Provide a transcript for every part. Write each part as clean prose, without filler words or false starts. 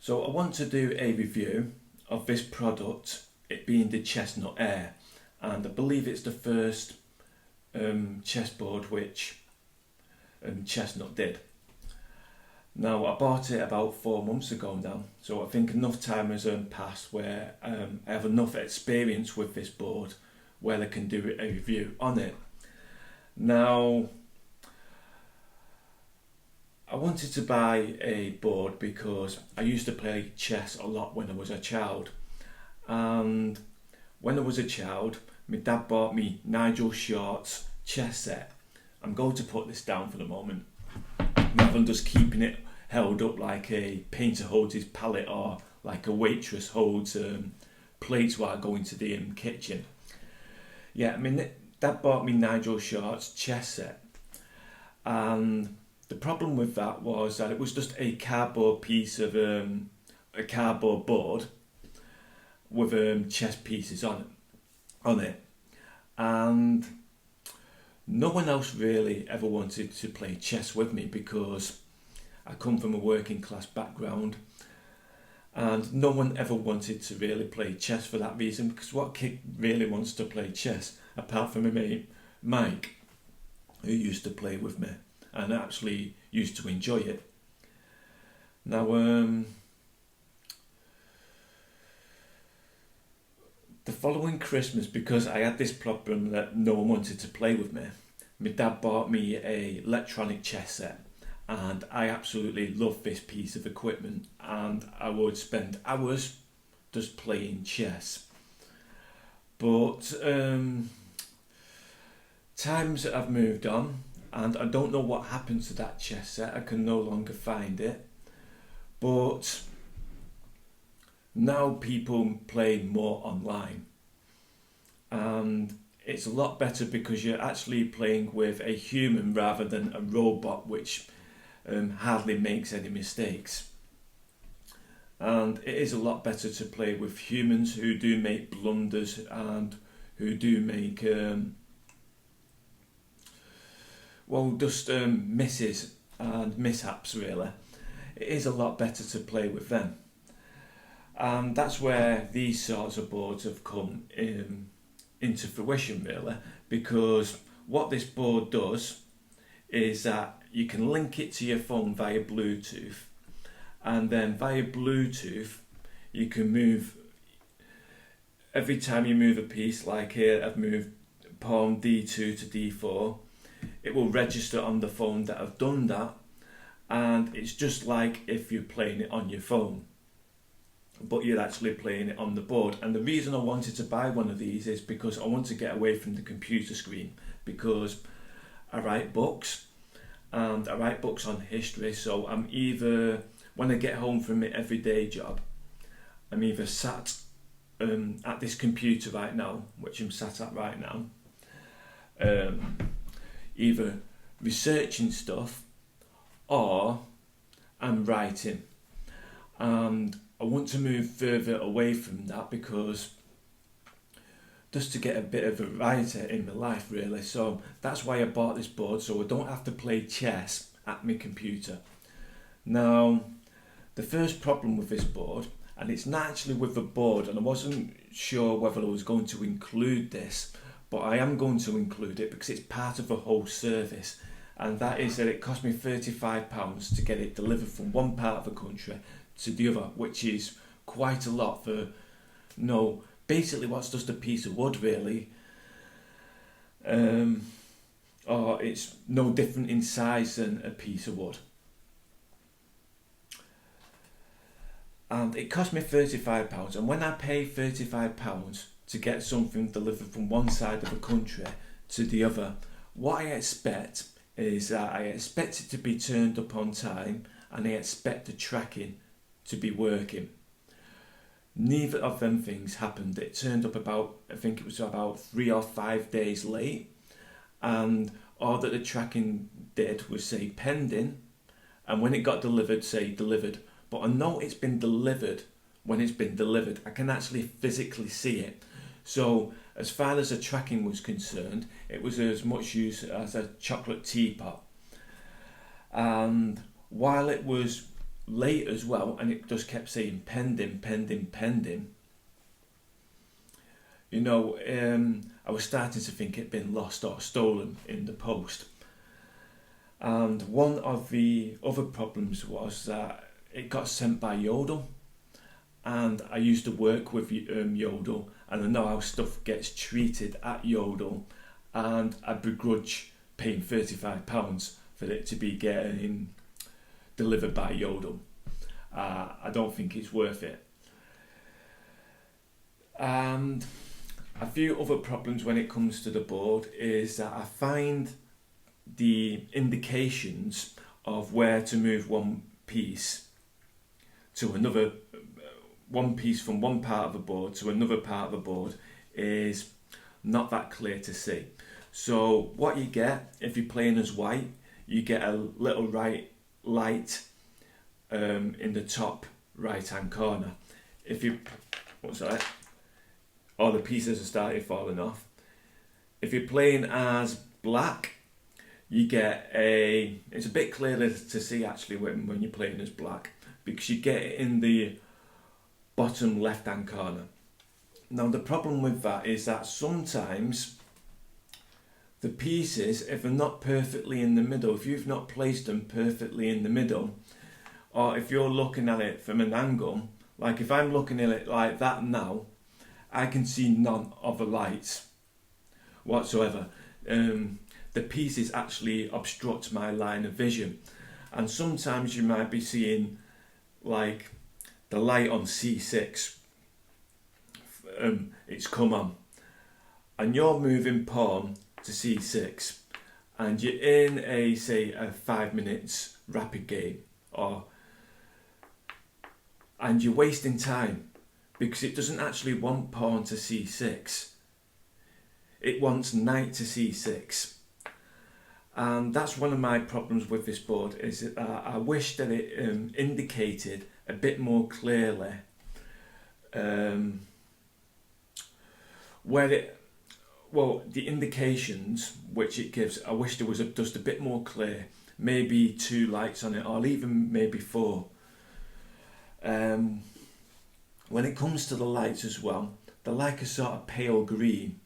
So I want to do a review of this product, it being the Chessnut Air, and I believe it's the first chessboard which Chessnut did. Now I bought it about 4 months ago now, so I think enough time has passed where I have enough experience with this board where I can do a review on it. Now I wanted to buy a board because I used to play chess a lot when I was a child, and when I was a child my dad bought me Nigel Short's chess set. I'm going to put this down for the moment rather than just keeping it held up like a painter holds his palette or like a waitress holds plates while going to the kitchen. Yeah, I mean, Dad bought me Nigel Short's chess set, and the problem with that was that it was just a cardboard piece of a cardboard board with chess pieces on it, and no one else really ever wanted to play chess with me because I come from a working class background, and no one ever wanted to really play chess for that reason, because what kid really wants to play chess apart from my mate Mike, who used to play with me and actually used to enjoy it. Now the following Christmas, because I had this problem that no one wanted to play with me, my dad bought me a electronic chess set, and I absolutely love this piece of equipment, and I would spend hours just playing chess. But times have moved on, and I don't know what happened to that chess set. I can no longer find it, but now people play more online, and it's a lot better because you're actually playing with a human rather than a robot which hardly makes any mistakes. And it is a lot better to play with humans who do make blunders and who do make misses and mishaps really. It is a lot better to play with them, and that's where these sorts of boards have come into fruition really, because what this board does is that you can link it to your phone via Bluetooth, and then via Bluetooth you can move, every time you move a piece, like here I've moved pawn d2 to d4, it will register on the phone that I've done that, and it's just like if you're playing it on your phone, but you're actually playing it on the board. And the reason I wanted to buy one of these is because I want to get away from the computer screen, because I write books, and I write books on history, so I'm either, when I get home from my everyday job, I'm either sat at this computer right now, which I'm sat at right now, either researching stuff or I'm writing. And I want to move further away from that, because just to get a bit of a variety in my life really. So that's why I bought this board, so I don't have to play chess at my computer. Now the first problem with this board, and it's not actually with the board, and I wasn't sure whether I was going to include this, but I am going to include it because it's part of a whole service, and that is that it cost me £35 to get it delivered from one part of the country to the other, which is quite a lot for basically what's just a piece of wood really, or it's no different in size than a piece of wood. And it cost me £35, and when I pay £35 to get something delivered from one side of the country to the other, what I expect is that I expect it to be turned up on time, and I expect the tracking to be working. Neither of them things happened. It turned up I think it was about 3 or 5 days late, and all that the tracking did was say pending, and when it got delivered, say delivered. But I know it's been delivered when it's been delivered. I can actually physically see it. So as far as the tracking was concerned, it was as much use as a chocolate teapot. And while it was late as well, and it just kept saying pending, pending, pending. You know, I was starting to think it'd been lost or stolen in the post. And one of the other problems was that it got sent by Yodel, and I used to work with Yodel, and I know how stuff gets treated at Yodel, and I begrudge paying £35 for it to be getting delivered by Yodel. I don't think it's worth it. And a few other problems when it comes to the board is that I find the indications of where to move one piece to another, one piece from one part of the board to another part of the board is not that clear to see. So what you get if you're playing as white, you get a little right light in the top right hand corner. If you, what's that? All the pieces are starting falling off. If you're playing as black, you get it's a bit clearer to see actually when you're playing as black, because you get it in the bottom left hand corner. Now the problem with that is that sometimes the pieces, if they're not perfectly in the middle, if you've not placed them perfectly in the middle, or if you're looking at it from an angle, like if I'm looking at it like that now, I can see none of the lights whatsoever. The pieces actually obstruct my line of vision, and sometimes you might be seeing like the light on C6, it's come on, and you're moving pawn to C6, and you're in a 5 minutes rapid game, and you're wasting time because it doesn't actually want pawn to C6, it wants knight to C6. And that's one of my problems with this board, is that I wish that it indicated a bit more clearly the indications which it gives. I wish there was just a bit more clear, maybe 2 lights on it, or even maybe 4. When it comes to the lights as well, they're like a sort of pale green,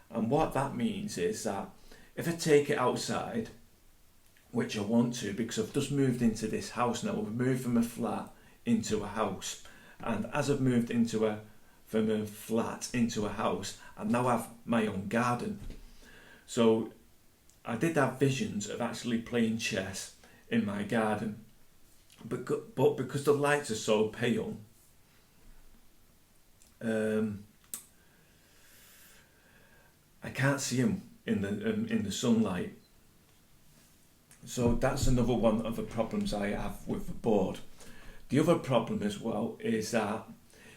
and what that means is that if I take it outside, which I want to because I've just moved into this house now, I've moved from a flat into a house, and as I've moved from a flat into a house, I now have my own garden. So I did have visions of actually playing chess in my garden, but because the lights are so pale, I can't see them in the sunlight. So that's another one of the problems I have with the board. The other problem as well is that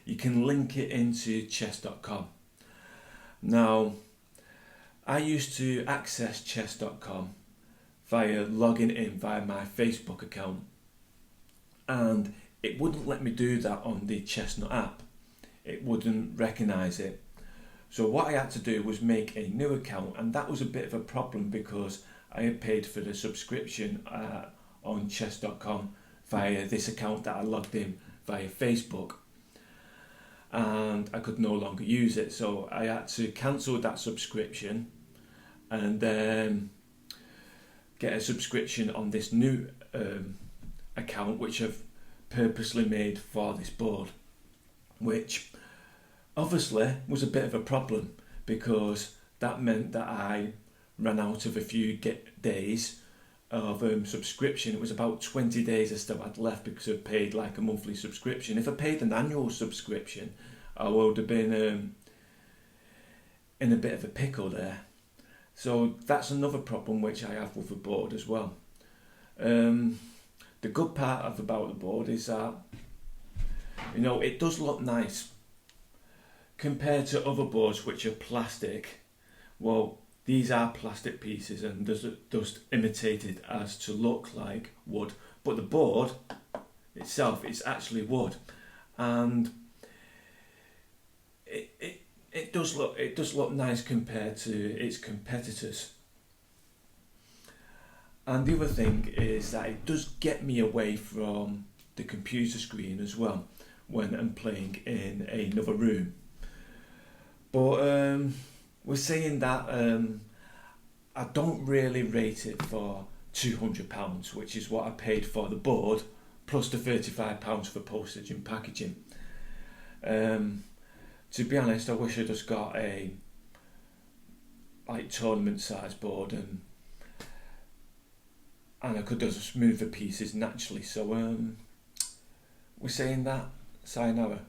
you can link it into chess.com. Now, I used to access chess.com via logging in via my Facebook account, and it wouldn't let me do that on the Chessnut app. It wouldn't recognise it. So what I had to do was make a new account, and that was a bit of a problem because I had paid for the subscription on chess.com via this account that I logged in via Facebook, and I could no longer use it. So I had to cancel that subscription and then get a subscription on this new account, which I've purposely made for this board, which obviously was a bit of a problem because that meant that I ran out of a few days of subscription. It was about 20 days I still had left because I paid like a monthly subscription. If I paid an annual subscription, I would have been in a bit of a pickle there. So that's another problem which I have with the board as well. The good part about the board is that, you know, it does look nice compared to other boards which are plastic. Well, these are plastic pieces and just imitated as to look like wood, but the board itself is actually wood, and it does look nice compared to its competitors. And the other thing is that it does get me away from the computer screen as well when I'm playing in another room. But we're saying that I don't really rate it for £200, which is what I paid for the board, plus the £35 for postage and packaging. To be honest, I wish I just got a tournament size board and I could just move the pieces naturally. So we're saying that sayonara.